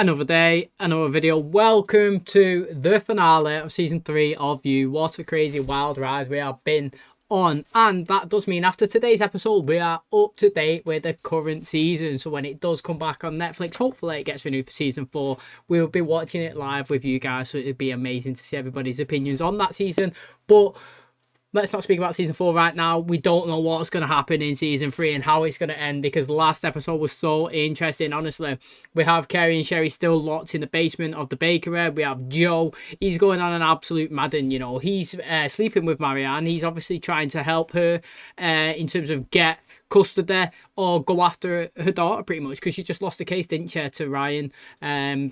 Another day, another video. Welcome to the finale of season 3 of You. What a crazy wild ride we have been on, and that does mean after today's episode we are up to date with the current season. So when it does come back on Netflix, hopefully it gets renewed for season 4, we'll be watching it live with you guys, so it'd be amazing to see everybody's opinions on that season. But let's not speak about season 4 right now. We don't know what's going to happen in season 3 and how it's going to end, because the last episode was so interesting. Honestly, we have Carrie and Sherry still locked in the basement of the bakery. We have Joe. He's going on an absolute madden. He's sleeping with Marianne. He's obviously trying to help her in terms of get custody or go after her daughter, pretty much, because she just lost the case, didn't she, to Ryan.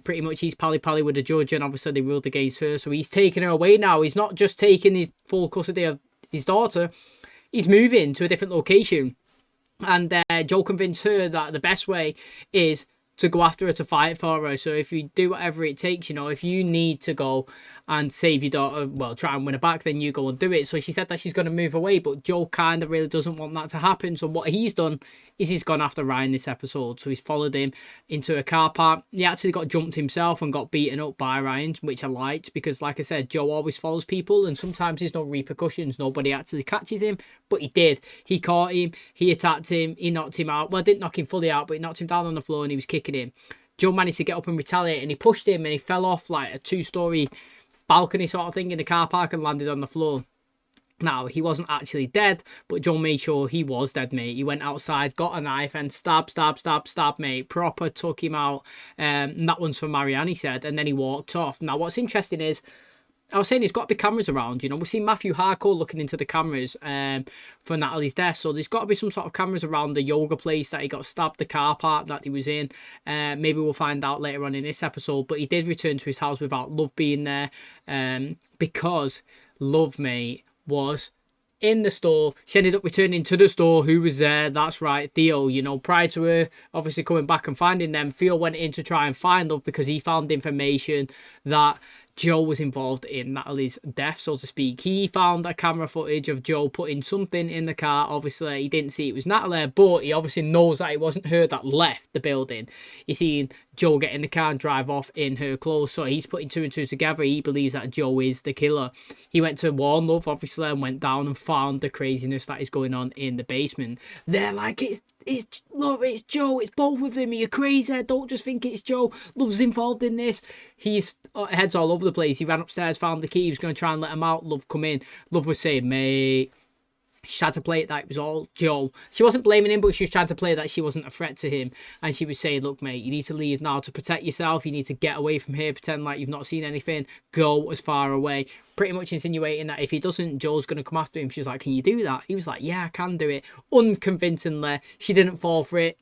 Pretty much he's pally with the judge, and obviously they ruled against her, so he's taking her away now. He's not just taking his full custody of his daughter, he's moving to a different location. And Joe convinced her that the best way is to go after her, to fight for her. So if you do whatever it takes, if you need to go and save your daughter, well, try and win her back, then you go and do it. So she said that she's going to move away, but Joe kind of really doesn't want that to happen. So what he's done is he's gone after Ryan this episode. So he's followed him into a car park. He actually got jumped himself and got beaten up by Ryan, which I liked, because like I said, Joe always follows people and sometimes there's no repercussions. Nobody actually catches him, but he did. He caught him, he attacked him, he knocked him out. Well, didn't knock him fully out, but he knocked him down on the floor and he was kicking him. Joe managed to get up and retaliate, and he pushed him and he fell off like a 2-story balcony sort of thing in the car park and landed on the floor. Now, he wasn't actually dead, but Joe made sure he was dead, mate. He went outside, got a knife, and stab, mate. Proper took him out. And that one's for Marianne, he said, and then he walked off. Now, what's interesting is, I was saying there's got to be cameras around, We've seen Matthew Harcourt looking into the cameras for Natalie's death, so there's got to be some sort of cameras around the yoga place that he got stabbed, the car park that he was in. Maybe we'll find out later on in this episode, but he did return to his house without Love being there, because Love, mate, was in the store. She ended up returning to the store. Who was there? That's right, Theo. Prior to her obviously coming back and finding them, Theo went in to try and find Love because he found information that Joe was involved in Natalie's death, so to speak. He found a camera footage of Joe putting something in the car. Obviously, he didn't see it was Natalie, but he obviously knows that it wasn't her that left the building. He's seen Joe get in the car and drive off in her clothes, so he's putting 2 and 2 together. He believes that Joe is the killer. He went to warn Love, obviously, and went down and found the craziness that is going on in the basement. They're like, it's Love, it's Joe, it's both of them. You're crazy. Don't just think it's Joe. Love's involved in this. He's heads all over the place. He ran upstairs, found the key. He was going to try and let him out. Love come in. Love was saying, mate, she tried to play it that it was all Joe. She wasn't blaming him, but she was trying to play that she wasn't a threat to him. And she was saying, look, mate, you need to leave now to protect yourself. You need to get away from here, pretend like you've not seen anything. Go as far away. Pretty much insinuating that if he doesn't, Joe's going to come after him. She was like, can you do that? He was like, yeah, I can do it. Unconvincingly, she didn't fall for it.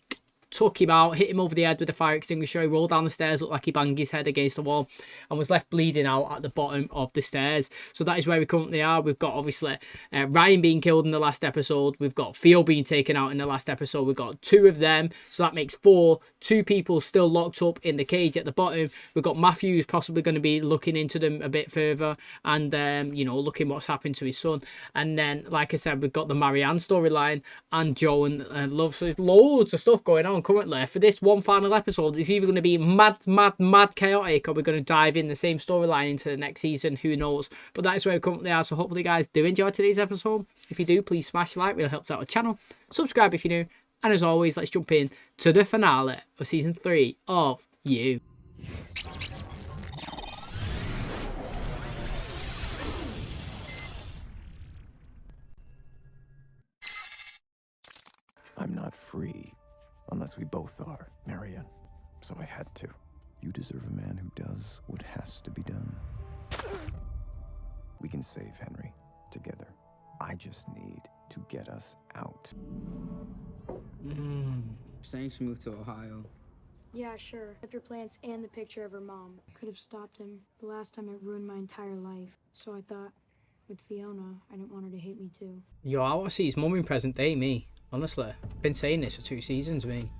Took him out, hit him over the head with a fire extinguisher. He rolled down the stairs, looked like he banged his head against the wall, and was left bleeding out at the bottom of the stairs. So that is where we currently are. We've got, obviously, Ryan being killed in the last episode. We've got Theo being taken out in the last episode. We've got 2 of them, so that makes 4. 2 people still locked up in the cage at the bottom. We've got Matthew, who's possibly going to be looking into them a bit further and, looking what's happened to his son. And then, like I said, we've got the Marianne storyline and Joe and Love. So there's loads of stuff going on currently. For this one final episode, it's either going to be mad chaotic, or we're going to dive in the same storyline into the next season. Who knows? But that is where we currently are. So hopefully, guys, do enjoy today's episode. If you do, please smash like. Really helps out the channel. Subscribe if you're new. And as always, let's jump in to the finale of season 3 of You. I'm not free, unless we both are, Marianne. So I had to. You deserve a man who does what has to be done. We can save Henry, together. I just need to get us out. Saying she moved to Ohio. Yeah, sure. Left your plants and the picture of her mom. Could have stopped him. The last time it ruined my entire life. So I thought, with Fiona, I didn't want her to hate me too. Yo, I want to see his mum in present day, me. Honestly. Been saying this for 2 seasons, me.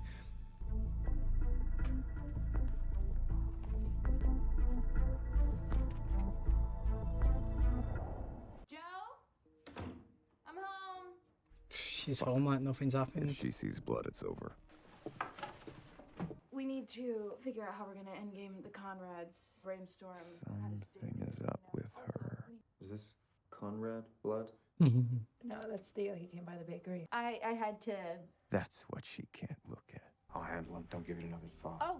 She's home like nothing's happened. If she sees blood, it's over. We need to figure out how we're gonna endgame the Conrads. Brainstorm. how to stay Something is up with Also, her. Is this Conrad blood? No, that's Theo. He came by the bakery. I had to. That's what she can't look at. I'll handle him. Don't give it another thought. Oh,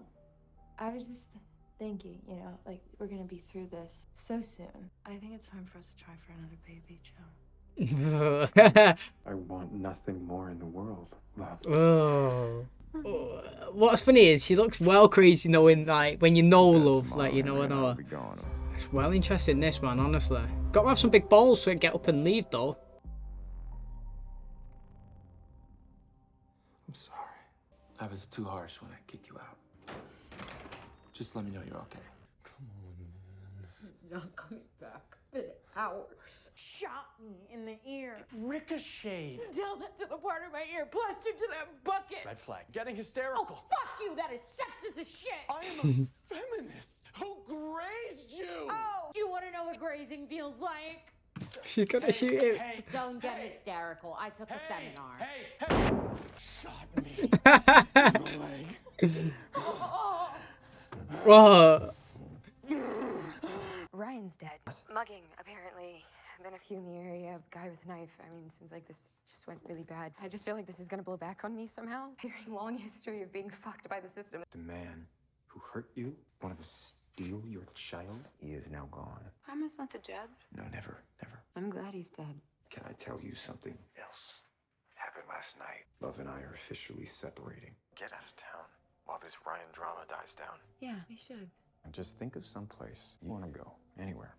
I was just thinking, you know, like we're gonna be through this so soon. I think it's time for us to try for another baby, Joe. I want nothing more in the world, love. Oh. What's funny is she looks well crazy knowing, like, when you know Bet love, tomorrow like, you know, Henry and and I'll all. be gone. It's well interesting, this man, honestly. Got to have some big balls to get up and leave, though. I'm sorry. I was too harsh when I kicked you out. Just let me know you're okay. Come on, man. Not coming back. Been hours. Shot me in the ear. Ricocheted. Tell that to the part of my ear. Plastered to that bucket. Red flag. Getting hysterical. Oh, fuck you. That is sexist as shit. I am a feminist. Who grazed you? Oh, you want to know what grazing feels like? She's gonna shoot him. Hey, Don't get hysterical. I took a seminar. Hey. Shot me in the leg. Whoa. Ryan's dead. Mugging, apparently. Been a few in the area. Guy with a knife. I mean, seems like this just went really bad. I just feel like this is gonna blow back on me somehow. Very long history of being fucked by the system. The man who hurt you wanted to steal your child. He is now gone. Promise not to judge. No, never, never. I'm glad he's dead. Can I tell you something else? Happened last night. Love and I are officially separating. Get out of town while this Ryan drama dies down. Yeah, we should. And just think of some place you want to go. Anywhere.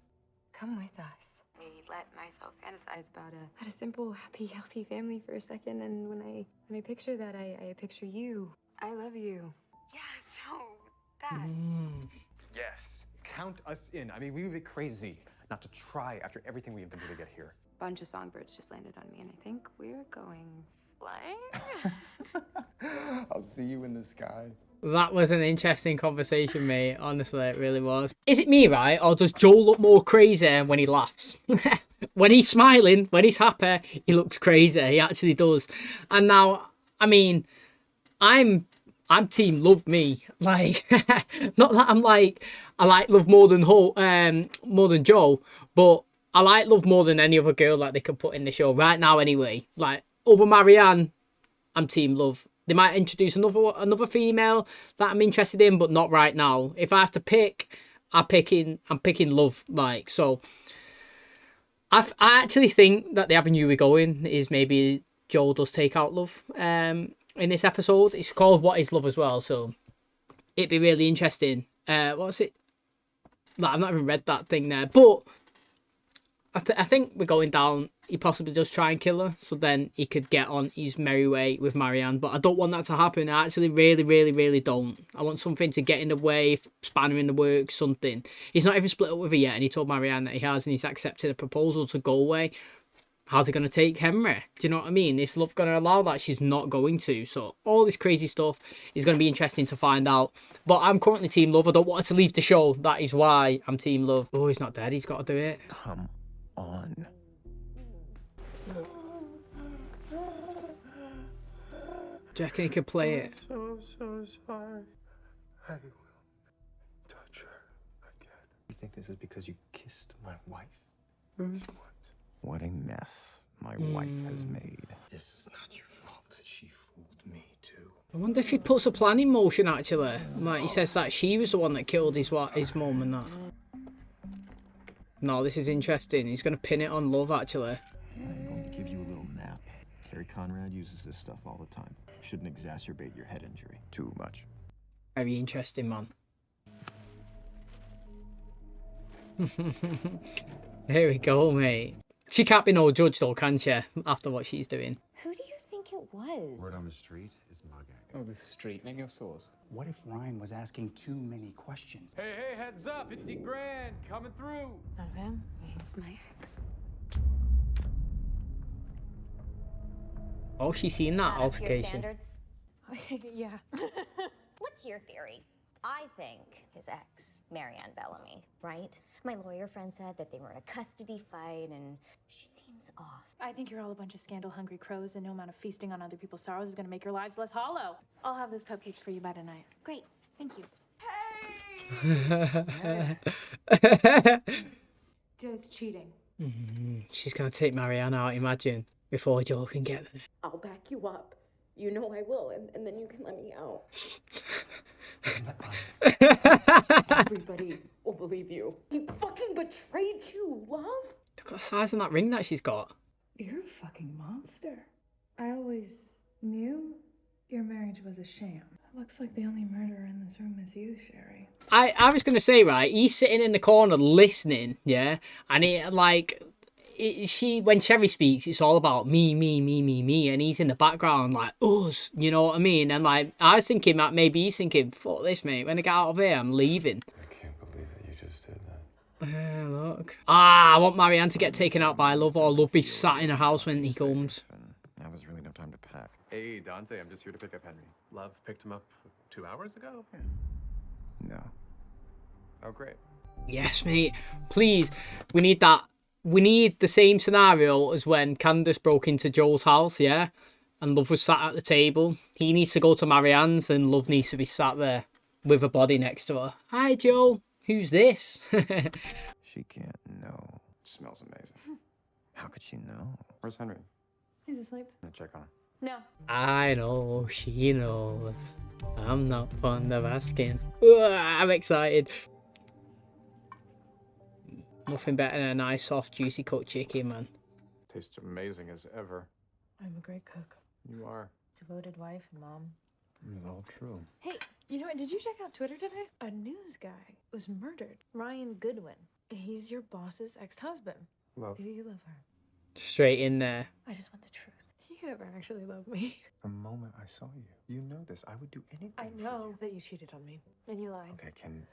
Come with us. I let myself fantasize about a simple, happy, healthy family for a second, and when I picture that, I picture you. I love you. Yeah, so that. Yes, count us in. I mean, we would be crazy not to try after everything we've been through to get here. Bunch of songbirds just landed on me, and I think we're going flying. I'll see you in the sky. That was an interesting conversation, mate. Honestly, it really was. Is it me, right? Or does Joel look more crazy when he laughs? When he's smiling, when he's happy, he looks crazy. He actually does. And now, I mean, I'm team love me. Like, not that I'm like, I like love more than Joel, but I like love more than any other girl that they could put in the show right now anyway. Like, over Marianne, I'm team love. They might introduce another female that I'm interested in, but not right now. If I have to pick, I'm picking love. Like, so I actually think that the avenue we're going is maybe Joel does take out love in this episode. It's called What Is Love as well, so it'd be really interesting. What's it? Like, I've not even read that thing there, but I think we're going down. He possibly does try and kill her, so then he could get on his merry way with Marianne. But I don't want that to happen. I actually really, really, really don't. I want something to get in the way, spanner in the works, something. He's not even split up with her yet, and he told Marianne that he has, and he's accepted a proposal to go away. How's he going to take Henry? Do you know what I mean? Is love going to allow that? She's not going to. So all this crazy stuff is going to be interesting to find out. But I'm currently team love. I don't want her to leave the show. That is why I'm team love. Oh, he's not dead. He's got to do it. Come on. Do you reckon he could play it? So sorry. I will touch her again. You think this is because you kissed my wife? It was once. What a mess my wife has made. This is not your fault. She fooled me too. I wonder if he puts a plan in motion, actually. Like, he says that she was the one that killed his mum and that. No, this is interesting. He's going to pin it on love, actually. I'm going to give you a little nap. Carrie Conrad uses this stuff all the time. Shouldn't exacerbate your head injury. Too much. Very interesting, man. Here we go, mate. She can't be no judge, though, can she? After what she's doing. Who do you think it was? Word on the street is mugging. Oh, the street. Name your source. What if Ryan was asking too many questions? Hey, heads up. 50 grand coming through. Not of him. It's my ex. Oh, she's seen that Not up to your altercation. standards? Yeah. What's your theory? I think his ex, Marianne Bellamy, right? My lawyer friend said that they were in a custody fight and she seems off. I think you're all a bunch of scandal-hungry crows, and no amount of feasting on other people's sorrows is gonna make your lives less hollow. I'll have those cupcakes for you by tonight. Great. Thank you. Joe's cheating. She's gonna take Marianne out, imagine, before Joe can get there. I'll back you up. You know I will, and then you can let me out. Everybody will believe you. He fucking betrayed you, love. Look at the size of that ring that she's got. You're a fucking monster. I always knew your marriage was a sham. It looks like the only murderer in this room is you, Sherry. I was gonna say, right, he's sitting in the corner listening, yeah, and when Sherry speaks, it's all about me, and he's in the background like us, you know what I mean? And like I was thinking that maybe he's thinking, fuck this, mate. When I get out of here, I'm leaving. I can't believe that you just did that. Look. I want Marianne to get taken out by Love, or Love be sat in her house when he comes. Now there's really no time to pack. Hey, Dante, I'm just here to pick up Henry. Love picked him up 2 hours ago? No. Oh, great. Yes, mate. Please, we need that. We need the same scenario as when Candace broke into Joel's house, yeah? And Love was sat at the table. He needs to go to Marianne's and Love needs to be sat there with a body next to her. Hi, Joel. Who's this? She can't know. Smells amazing. How could she know? Where's Henry? He's asleep. I'm gonna check on him. No. I know, she knows. I'm not fond of asking. I'm excited. Nothing better than a nice, soft, juicy cooked chicken, man. Tastes amazing as ever. I'm a great cook. You are. Devoted wife and mom. It's all true. Hey, you know what? Did you check out Twitter today? A news guy was murdered. Ryan Goodwin. He's your boss's ex-husband. Love. Do you love her? Straight in there. I just want the truth. You ever actually love me? The moment I saw you, you know this. I would do anything. I know that you cheated on me. And you lied. Okay, can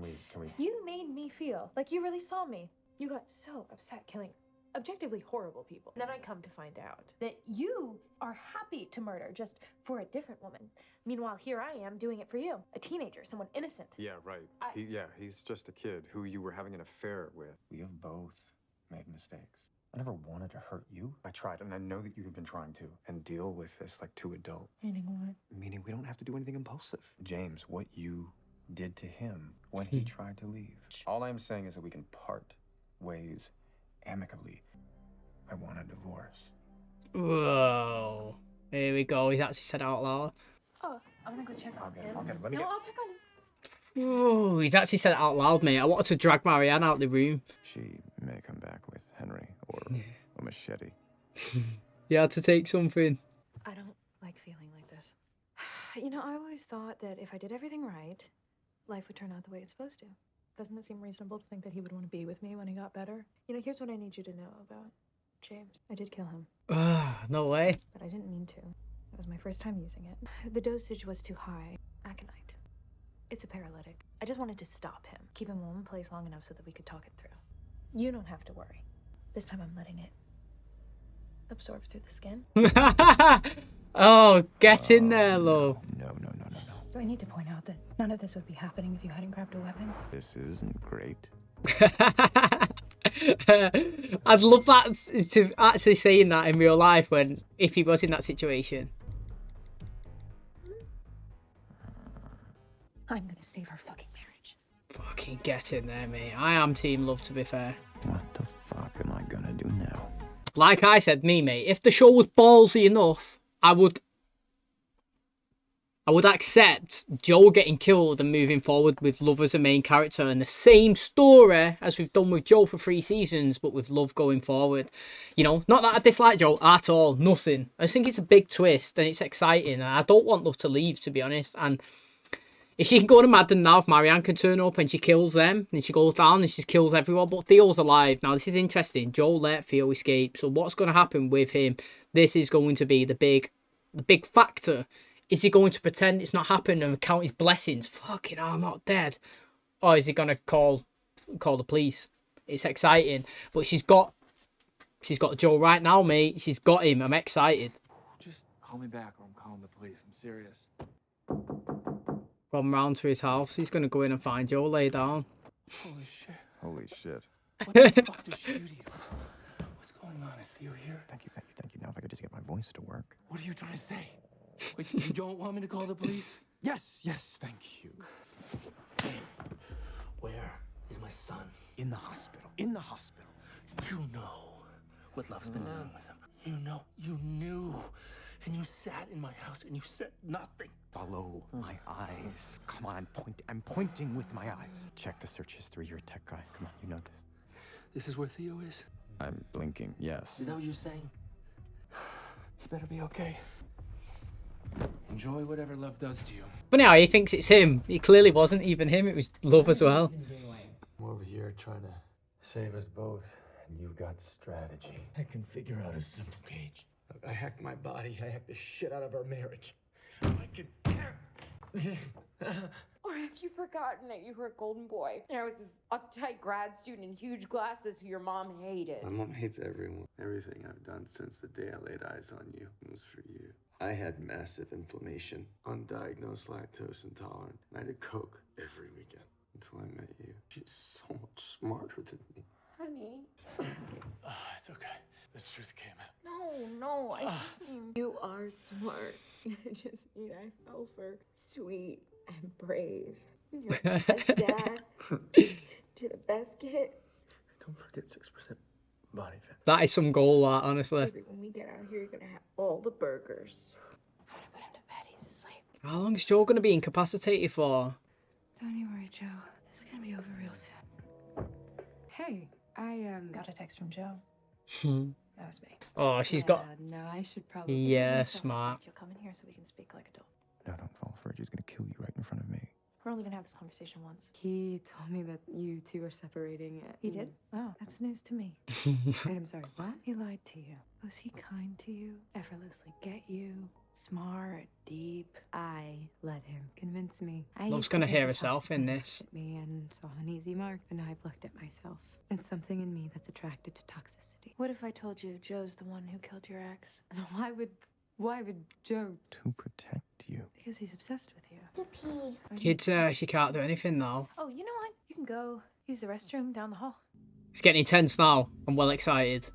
we? You made me feel like you really saw me. You got so upset killing objectively horrible people. Then I come to find out that you are happy to murder just for a different woman. Meanwhile, here I am doing it for you, a teenager, someone innocent. Yeah, right. He's just a kid who you were having an affair with. We have both made mistakes. I never wanted to hurt you. I tried, and I know that you've been trying to, and deal with this like two adults. Meaning what? Meaning we don't have to do anything impulsive. James, what you did to him when he tried to leave. All I'm saying is that we can part ways amicably. I want a divorce. Whoa. Here we go. He's actually said it out loud. Oh, I'm gonna go check on him. I'll get him. Let me No, get... I'll check on him. Whoa. He's actually said it out loud, mate. I wanted to drag Marianne out the room. She may come back with Henry or a machete. You had to take something. I don't like feeling like this. You know, I always thought that if I did everything right, life would turn out the way it's supposed to. Doesn't it seem reasonable to think that he would want to be with me when he got better? You know, here's what I need you to know about James. I did kill him, No way. but I didn't mean to. It was my first time using it. The dosage was too high. Aconite. It's a paralytic. I just wanted to stop him, keep him in one place long enough so that we could talk it through. You don't have to worry. This time I'm letting it absorb through the skin. Oh, get in there, love. No. Do I need to point out that none of this would be happening if you hadn't grabbed a weapon? This isn't great. I'd love that to actually saying that in real life if he was in that situation. I'm gonna save our fucking marriage. Fucking get in there, mate. I am team love, to be fair. What the fuck am I gonna do now? Like I said, mate, if the show was ballsy enough, I would accept Joel getting killed and moving forward with Love as a main character and the same story as we've done with Joel for 3 seasons, but with Love going forward. You know, not that I dislike Joel at all, nothing. I just think it's a big twist and it's exciting, and I don't want Love to leave, to be honest. And if she can go to Madden now, if Marianne can turn up and she kills them, and she goes down and she just kills everyone, but Theo's alive. Now, this is interesting. Joel let Theo escape, so what's going to happen with him? This is going to be the big factor. Is he going to pretend it's not happened and count his blessings? Fucking hell, I'm not dead. Or is he going to call the police? It's exciting. But she's got Joel right now, mate. She's got him. I'm excited. Just call me back or I'm calling the police. I'm serious. Gone round to his house. He's going to go in and find Joel, lay down. Holy shit. What the fuck did she do to you? What's going on? Is Theo here? Thank you. Now if I could just get my voice to work. What are you trying to say? Wait, you don't want me to call the police? Yes, yes, thank you. Where is my son? In the hospital. In the hospital. You know what love's been doing with him. You knew. And you sat in my house and you said nothing. Follow my eyes. Come on, I'm pointing with my eyes. Check the search history. You're a tech guy. Come on, you know this. This is where Theo is? I'm blinking, yes. Is that what you're saying? You better be okay. Enjoy whatever love does to you. Funny how he thinks it's him. It clearly wasn't even him. It was love as well. I'm over here trying to save us both, and you've got strategy. I can figure out a simple cage. I hacked my body. I hacked the shit out of our marriage. I can this. Or have you forgotten that you were a golden boy? And I was this uptight grad student in huge glasses who your mom hated. My mom hates everyone. Everything I've done since the day I laid eyes on you was for you. I had massive inflammation, undiagnosed lactose intolerant, and I did coke every weekend until I met you. She's so much smarter than me. Honey. It's okay. The truth came out. No, I just mean you are smart. I just mean I fell for sweet and brave. You're the best dad to the best kids. Don't forget 6% body fat. That is some goal, that, honestly. Baby, when we get out here, you're gonna have all the burgers. I'm gonna put him to bed. He's asleep. How long is Joe going to be incapacitated for? Don't you worry, Joe. This is gonna be over real soon. Hey, I got a text from Joe. That was me. Oh, she's got... No, I should probably... Yeah, smart. You'll come in here so we can speak like adults. No, don't fall for it. She's gonna kill you right in front of me. We're only gonna have this conversation once. He told me that you two are separating. He did? Oh, that's news to me. Wait, I'm sorry, what? He lied to you. Was he kind to you? Effortlessly get you? Smart, deep? I let him convince me. Love's gonna hear herself in this. At me and saw an easy mark, but now I've looked at myself. It's something in me that's attracted to toxicity. What if I told you Joe's the one who killed your ex? Why would Joe? To protect you. Because he's obsessed with you. To pee. Kids, she can't do anything though. Oh, you know what? You can go use the restroom down the hall. It's getting intense now. I'm well excited.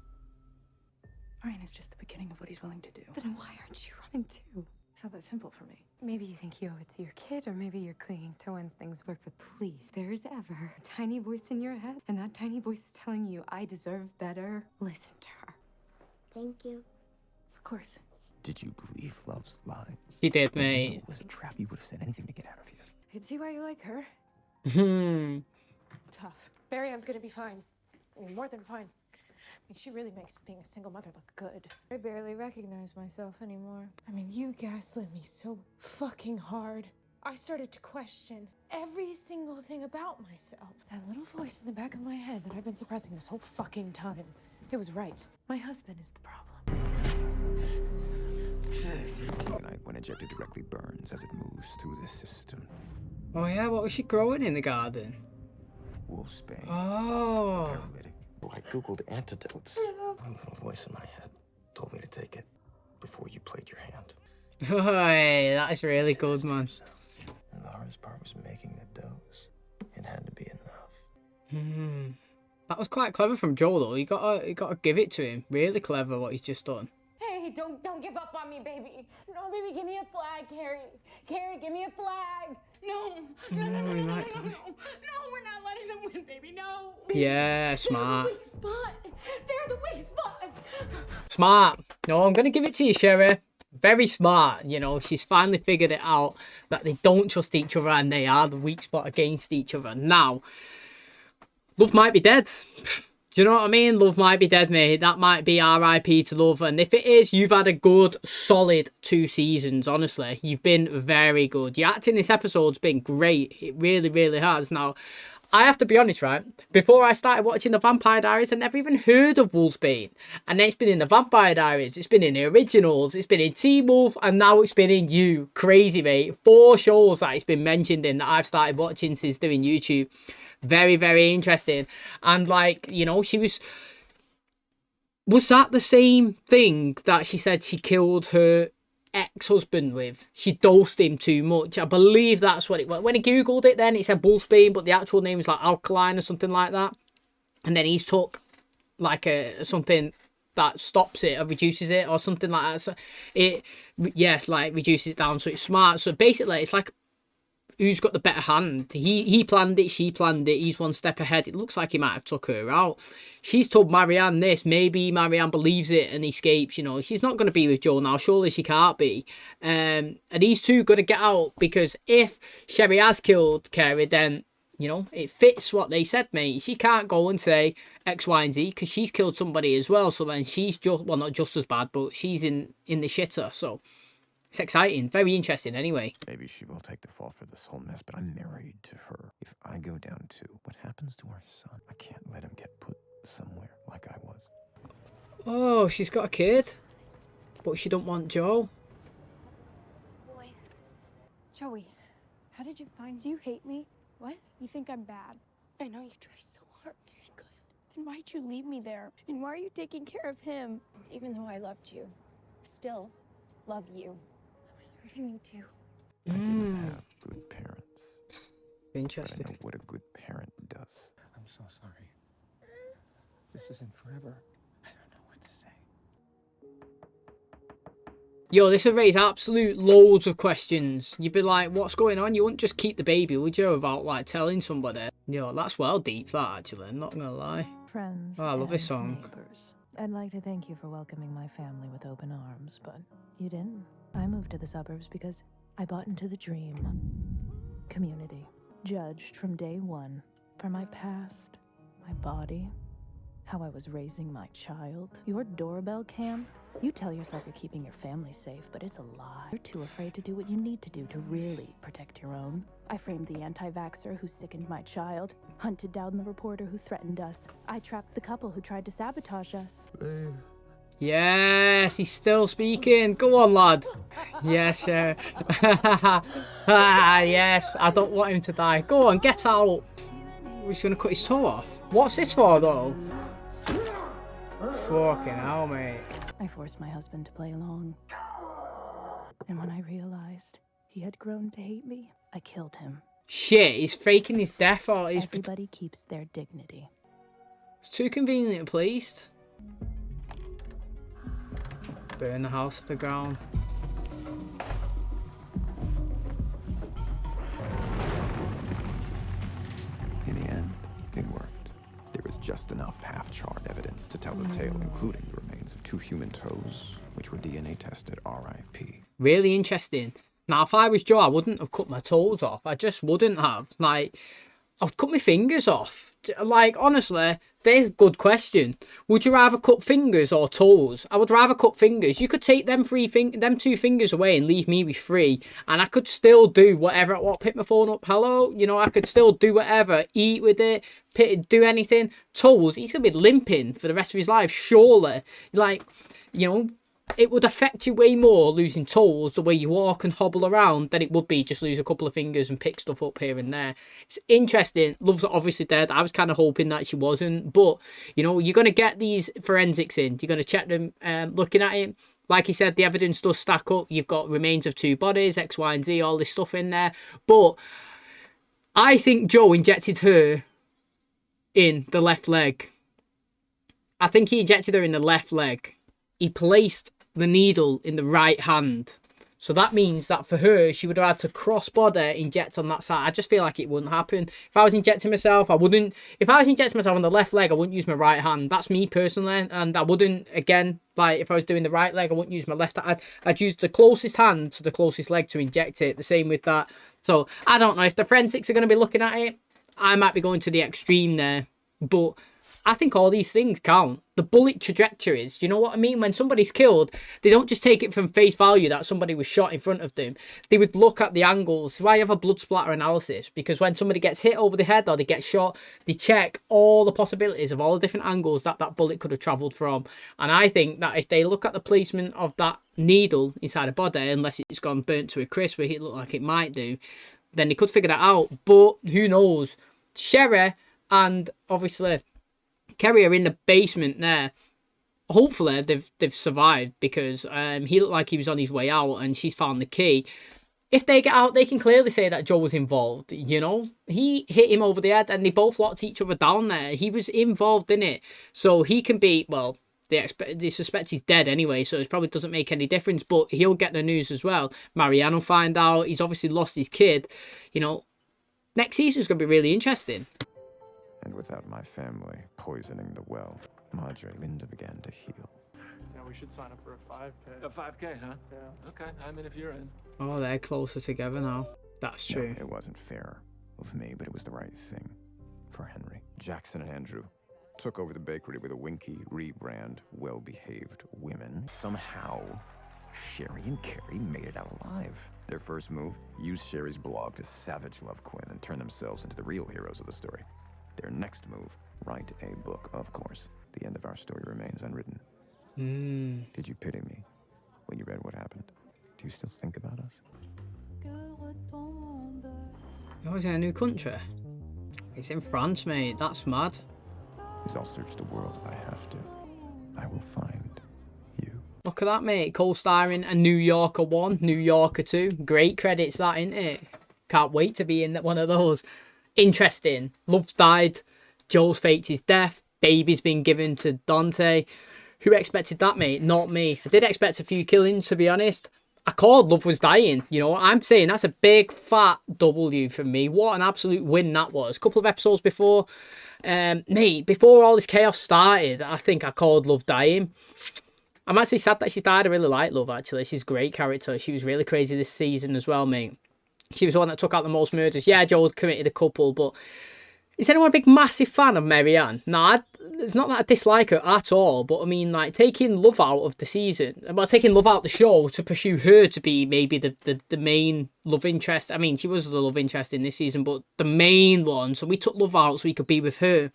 Ryan is just the beginning of what he's willing to do. Then why aren't you running too? It's not that simple for me. Maybe you think you owe it to your kid, or maybe you're clinging to when things work, but please, there is ever a tiny voice in your head, and that tiny voice is telling you, I deserve better. Listen to her. Thank you. Of course. Did you believe love's lies? He did, If you knew mate. it was a trap, you would have said anything to get out of here. I can see why you like her. Tough. Marianne's gonna be fine. I mean, more than fine. I mean, she really makes being a single mother look good. I barely recognize myself anymore. I mean, you gaslit me so fucking hard. I started to question every single thing about myself. That little voice in the back of my head that I've been suppressing this whole fucking time. It was right. My husband is the problem. Night when injected directly burns as it moves through the system. Oh yeah, what was she growing in the garden? Wolfsbane. Oh. Paralytic. I googled antidotes. A little voice in my head told me to take it before you played your hand. Hey, that is really good, man. And the hardest part was making the dose. It had to be enough. That was quite clever from Joel, though. You gotta give it to him. Really clever what he's just done. Hey, don't give up on me, baby. No, baby, give me a flag, Carrie. Carrie, give me a flag. No, no, we're not letting them win, baby. No. Yeah, smart. They're the weak spot. They're the weak spot. Smart. No, I'm gonna give it to you, Sherry. Very smart. You know, she's finally figured it out that they don't trust each other and they are the weak spot against each other. Now, love might be dead. Do you know what I mean? Love might be dead, mate. That might be RIP to love. And if it is, you've had a good, solid 2 seasons, honestly. You've been very good. Your acting this episode's been great. It really, really has. Now, I have to be honest, right? Before I started watching The Vampire Diaries, I never even heard of Wolfsbane. And then it's been in The Vampire Diaries. It's been in the originals. It's been in Teen Wolf. And now it's been in You. Crazy, mate. 4 shows that it's been mentioned in that I've started watching since doing YouTube. Very, very interesting. And like, you know, she was that the same thing that she said she killed her ex-husband with? She dosed him too much. I believe that's what it was. When he googled it, then it said Wolfsbane, but the actual name was like alkaline or something like that. And then he's took like something that stops it or reduces it or something like that. So it, yeah, like reduces it down. So it's smart. So basically, it's like who's got the better hand. He planned it, she planned it, he's one step ahead. It looks like he might have took her out. She's told Marianne this. Maybe Marianne believes it and escapes. You know, she's not going to be with Joe now. Surely she can't be. And these two got to get out, because if Sherry has killed Carey, then, you know, it fits what they said, mate. She can't go and say X, Y, and Z, because she's killed somebody as well. So then she's just, well, not just as bad, but she's in the shitter. So it's exciting. Very interesting anyway. Maybe she will take the fall for this whole mess, but I'm married to her. If I go down too, what happens to our son? I can't let him get put somewhere like I was. Oh, she's got a kid, but she don't want Joe. Boy. Joey, how did you find... Do you hate me? What? You think I'm bad? I know you try so hard to be good. Then why'd you leave me there? And why are you taking care of him? Even though I loved you, still love you. I was hurting you too. I didn't have good parents. Interesting. But I know what a good parent does. I'm so sorry. This isn't forever. I don't know what to say. Yo, this would raise absolute loads of questions. You'd be like, what's going on? You wouldn't just keep the baby, would you, without, like, telling somebody? Yo, that's well deep, that, actually. I'm not going to lie. Friends, oh, I love this song. Neighbors. I'd like to thank you for welcoming my family with open arms, but you didn't. I moved to the suburbs because I bought into the dream. Community. Judged from day one for my past, my body, how I was raising my child. Your doorbell cam, you tell yourself you're keeping your family safe, but it's a lie. You're too afraid to do what you need to do to really protect your own. I framed the anti-vaxxer who sickened my child, hunted down the reporter who threatened us. I trapped the couple who tried to sabotage us. Yes, he's still speaking. Go on, lad. Yes, yes, I don't want him to die. Go on, get out. He's going to cut his toe off. What's this for, though? Fucking hell, mate. I forced my husband to play along. And when I realized he had grown to hate me, I killed him. Shit, he's faking his death, or he's... Everybody keeps their dignity. It's too convenient placed. Burn the house to the ground. In the end, it worked. There was just enough half-charred evidence to tell the tale, including the remains of 2 human toes, which were DNA tested RIP. Really interesting. Now, if I was Joe, I wouldn't have cut my toes off. I just wouldn't have. Like, I'd cut my fingers off. Like, honestly, they're a good question. Would you rather cut fingers or toes? I would rather cut fingers. You could take them 2 fingers away and leave me with 3, and I could still do whatever. What, pick my phone up? Hello? You know, I could still do whatever. Eat with it. Do anything. Toes, he's going to be limping for the rest of his life, surely. Like, you know, it would affect you way more losing toes, the way you walk and hobble around, than it would be just lose a couple of fingers and pick stuff up here and there. It's interesting. Love's obviously dead. I was kind of hoping that she wasn't, but you know, you're going to get these forensics in. You're going to check them, looking at it. Like he said, the evidence does stack up. You've got remains of 2 bodies, X, Y, and Z, all this stuff in there. But I think Joe injected her in the left leg. I think he injected her in the left leg. He placed the needle in the right hand. So that means that for her, she would have had to cross-body inject on that side. I just feel like it wouldn't happen. If I was injecting myself, I wouldn't... If I was injecting myself on the left leg, I wouldn't use my right hand. That's me personally. And I wouldn't, again, like, if I was doing the right leg, I wouldn't use my left hand. I'd use the closest hand to the closest leg to inject it. The same with that. So, I don't know. If the forensics are going to be looking at it, I might be going to the extreme there. But I think all these things count. The bullet trajectories, do you know what I mean? When somebody's killed, they don't just take it from face value that somebody was shot in front of them. They would look at the angles. Why you have a blood splatter analysis? Because when somebody gets hit over the head or they get shot, they check all the possibilities of all the different angles that that bullet could have travelled from. And I think that if they look at the placement of that needle inside a body, unless it's gone burnt to a crisp, where it looked like it might do, then they could figure that out. But who knows? Sherry and obviously Kerry are in the basement there. Hopefully they've survived, because he looked like he was on his way out and she's found the key. If they get out, they can clearly say that Joe was involved, you know. He hit him over the head and they both locked each other down there. He was involved in it. So he can be, well, they suspect he's dead anyway, so it probably doesn't make any difference. But he'll get the news as well. Marianne will find out. He's obviously lost his kid. You know, next season's going to be really interesting. And without my family poisoning the well, Madre Linda began to heal. Yeah, we should sign up for a 5K. A 5K, huh? Yeah. Okay, I'm in if you're in. Oh, they're closer together now. That's true. No, it wasn't fair of me, but it was the right thing for Henry. Jackson and Andrew took over the bakery with a winky rebrand, well-behaved women. Somehow, Sherry and Carrie made it out alive. Their first move, use Sherry's blog to savage love Quinn and turn themselves into the real heroes of the story. Their next move, write a book, of course. The end of our story remains unwritten. Did you pity me when you read what happened? Do you still think about us? Oh, is it a new country? It's in France, mate. That's mad. Because I'll search the world if I have to. I will find you. Look at that, mate. Co-starring a New Yorker 1, New Yorker 2. Great credits, that, isn't it? Can't wait to be in one of those. Interesting. Love's died. Joel's faked his death. Baby's been given to Dante. Who expected that, mate? Not me. I did expect a few killings, to be honest. I called Love was dying. You know, I'm saying that's a big fat W for me. What an absolute win that was. A couple of episodes before, mate, before all this chaos started, I think I called Love dying. I'm actually sad that she's died. I really like Love, actually. She's a great character. She was really crazy this season as well, mate. She was the one that took out the most murders. Yeah, Joel committed a couple, but is anyone a big massive fan of Marianne? No, it's not that I dislike her at all, but I mean, like, taking Love out of the season, well, taking Love out of the show to pursue her to be maybe the main love interest. I mean, she was the love interest in this season, but the main one, so we took Love out so we could be with her.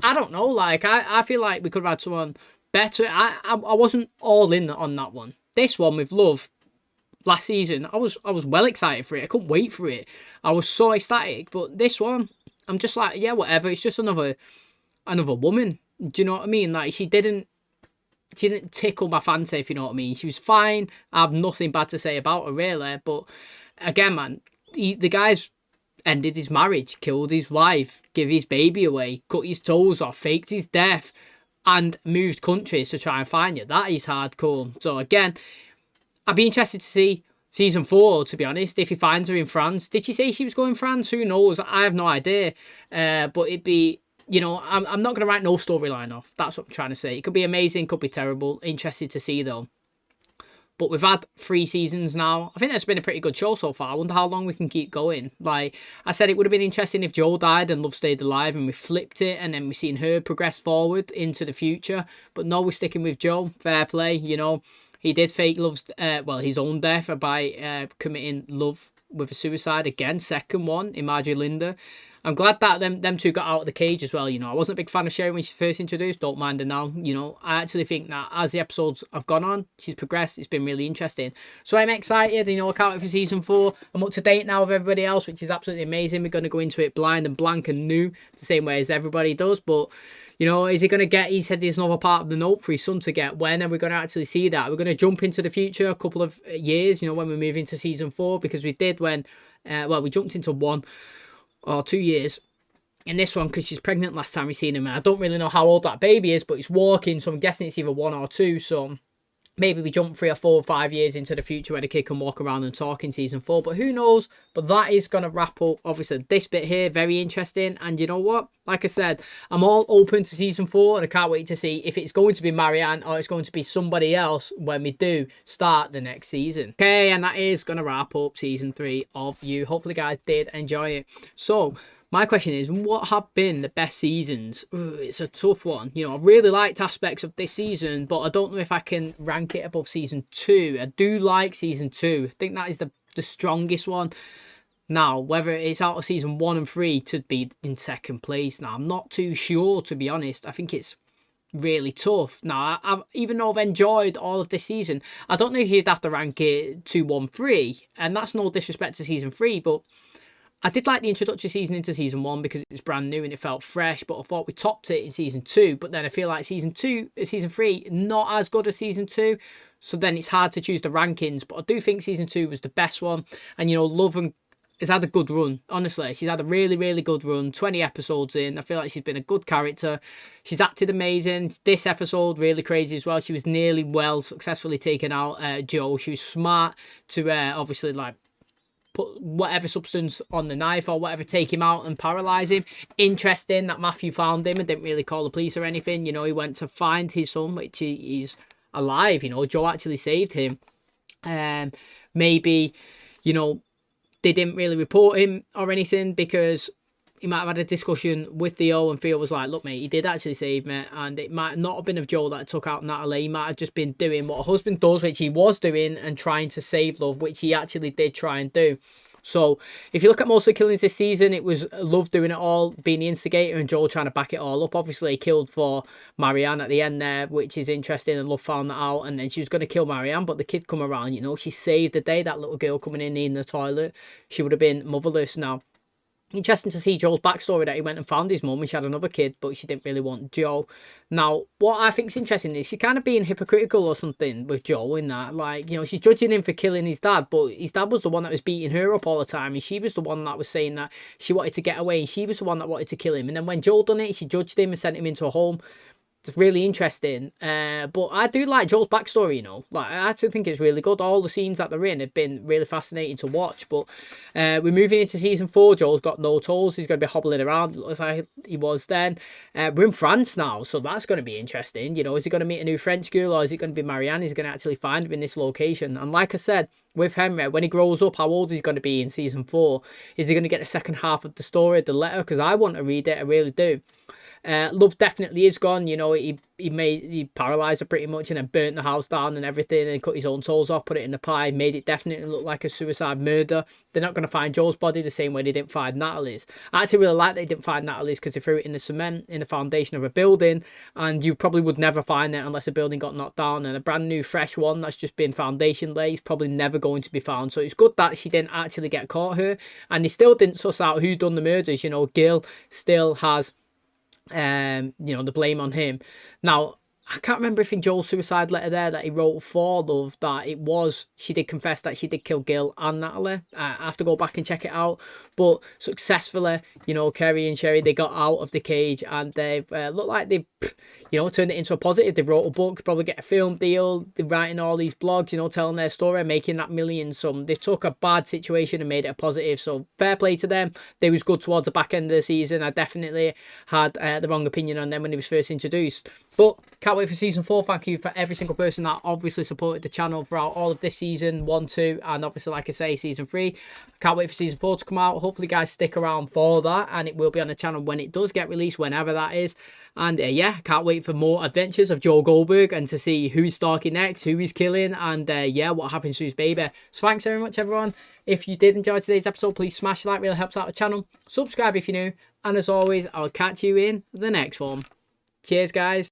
I don't know, like, I feel like we could have had someone better. I wasn't all in on that one. This one with Love, last season, I was well excited for it. I couldn't wait for it. I was so ecstatic, but this one, I'm just like, yeah, whatever. It's just another woman. Do you know what I mean? Like, she didn't tickle my fancy, if you know what I mean. She was fine. I have nothing bad to say about her, really. But again, man, the guy's ended his marriage, killed his wife, give his baby away, cut his toes off, faked his death, and moved countries to try and find you. That is hardcore. So again, I'd be interested to see season 4, to be honest, if he finds her in France. Did she say she was going France? Who knows? I have no idea. But it'd be, you know, I'm not going to write no storyline off. That's what I'm trying to say. It could be amazing, could be terrible. Interested to see, though. But we've had 3 seasons now. I think that's been a pretty good show so far. I wonder how long we can keep going. Like I said, it would have been interesting if Joel died and Love stayed alive and we flipped it and then we've seen her progress forward into the future. But no, we're sticking with Joel. Fair play, you know. He did fake Love's, his own death by committing Love with a suicide again. Second one in Marjorie Linda. I'm glad that them two got out of the cage as well. You know, I wasn't a big fan of Sherry when she first introduced. Don't mind her now. You know, I actually think that as the episodes have gone on, she's progressed. It's been really interesting. So I'm excited. You know, I can't wait for season 4. I'm up to date now with everybody else, which is absolutely amazing. We're going to go into it blind and blank and new, the same way as everybody does. But you know, is he going to get, he said there's another part of the note for his son to get. When are we going to actually see that? We're going to jump into the future a couple of years, you know, when we move into season 4, because we did when, we jumped into 1 or 2 years in this one because she's pregnant last time we seen him. And I don't really know how old that baby is, but he's walking, so I'm guessing it's either 1 or 2. So maybe we jump 3 or 4 or 5 years into the future where the kid can walk around and talk in season 4. But who knows? But that is going to wrap up, obviously, this bit here. Very interesting. And you know what? Like I said, I'm all open to season 4. And I can't wait to see if it's going to be Marianne or it's going to be somebody else when we do start the next season. Okay, and that is going to wrap up season 3 of You. Hopefully, guys did enjoy it. So my question is, what have been the best seasons? Ooh, it's a tough one. You know, I really liked aspects of this season, but I don't know if I can rank it above season 2. I do like season 2. I think that is the strongest one. Now, whether it's out of season 1 and 3 to be in second place, now I'm not too sure, to be honest. I think it's really tough. Now, even though I've enjoyed all of this season, I don't know if you'd have to rank it 2, 1, 3. And that's no disrespect to season 3, but I did like the introductory season into season 1 because it was brand new and it felt fresh, but I thought we topped it in season 2. But then I feel like season 3, not as good as season 2. So then it's hard to choose the rankings. But I do think season 2 was the best one. And, you know, Love and has had a good run. Honestly, she's had a really, really good run. 20 episodes in. I feel like she's been a good character. She's acted amazing. This episode really crazy as well. She was nearly successfully taken out Joe. She was smart to obviously like put whatever substance on the knife or whatever, take him out and paralyze him. Interesting that Matthew found him and didn't really call the police or anything. You know, he went to find his son, which he's alive. You know, Joe actually saved him. Maybe, you know, they didn't really report him or anything because he might have had a discussion with Theo, and Theo was like, look, mate, he did actually save me, and it might not have been of Joel that took out Natalie. He might have just been doing what a husband does, which he was doing, and trying to save Love, which he actually did try and do. So if you look at most of the killings this season, it was Love doing it all, being the instigator, and Joel trying to back it all up. Obviously, he killed for Marianne at the end there, which is interesting, and Love found that out, and then she was going to kill Marianne, but the kid come around, you know, she saved the day. That little girl coming in the toilet, she would have been motherless now. Interesting to see Joel's backstory, that he went and found his mum and she had another kid, but she didn't really want Joe. Now, what I think is interesting is she's kind of being hypocritical or something with Joel in that, like, you know, she's judging him for killing his dad, but his dad was the one that was beating her up all the time, and she was the one that was saying that she wanted to get away, and she was the one that wanted to kill him. And then when Joel done it, she judged him and sent him into a home. It's really interesting, but I do like Joel's backstory, you know. Like, I actually think it's really good. All the scenes that they're in have been really fascinating to watch. But we're moving into season 4. Joel's got no toes. He's going to be hobbling around. It looks like he was then. We're in France now, so that's going to be interesting. You know, is he going to meet a new French girl, or is it going to be Marianne? Is he going to actually find him in this location? And like I said, with Henry, when he grows up, how old is he going to be in season 4? Is he going to get the second half of the story, the letter? Because I want to read it, I really do. Love definitely is gone. You know, he paralysed her pretty much, and then burnt the house down and everything, and cut his own toes off, put it in the pie, made it definitely look like a suicide murder. They're not going to find Joel's body the same way they didn't find Natalie's. I actually really like that they didn't find Natalie's, because they threw it in the cement in the foundation of a building, and you probably would never find it unless a building got knocked down. And a brand new fresh one that's just been foundation laid is probably never going to be found. So it's good that she didn't actually get caught her, and they still didn't suss out who done the murders. You know, Gil still has you know, the blame on him. Now, I can't remember if in Joel's suicide letter there that he wrote for Love that it was, she did confess that she did kill Gil and Natalie. I have to go back and check it out. But successfully, you know, Kerry and Sherry, they got out of the cage, and they've looked like they've, you know, turned it into a positive. They wrote a book, probably get a film deal. They're writing all these blogs, you know, telling their story, making that million. So they took a bad situation and made it a positive. So fair play to them. They was good towards the back end of the season. I definitely had the wrong opinion on them when he was first introduced. But can't wait for season 4. Thank you for every single person that obviously supported the channel throughout all of this season 1, 2, and obviously, like I say, season 3. Can't wait for season 4 to come out. Hopefully, guys, stick around for that, and it will be on the channel when it does get released, whenever that is. And yeah, can't wait for more adventures of Joel Goldberg, and to see who he's stalking next, who he's killing, and yeah, what happens to his baby. So thanks very much, everyone. If you did enjoy today's episode, please smash the like, really helps out the channel. Subscribe if you're new, and as always, I'll catch you in the next one. Cheers, guys.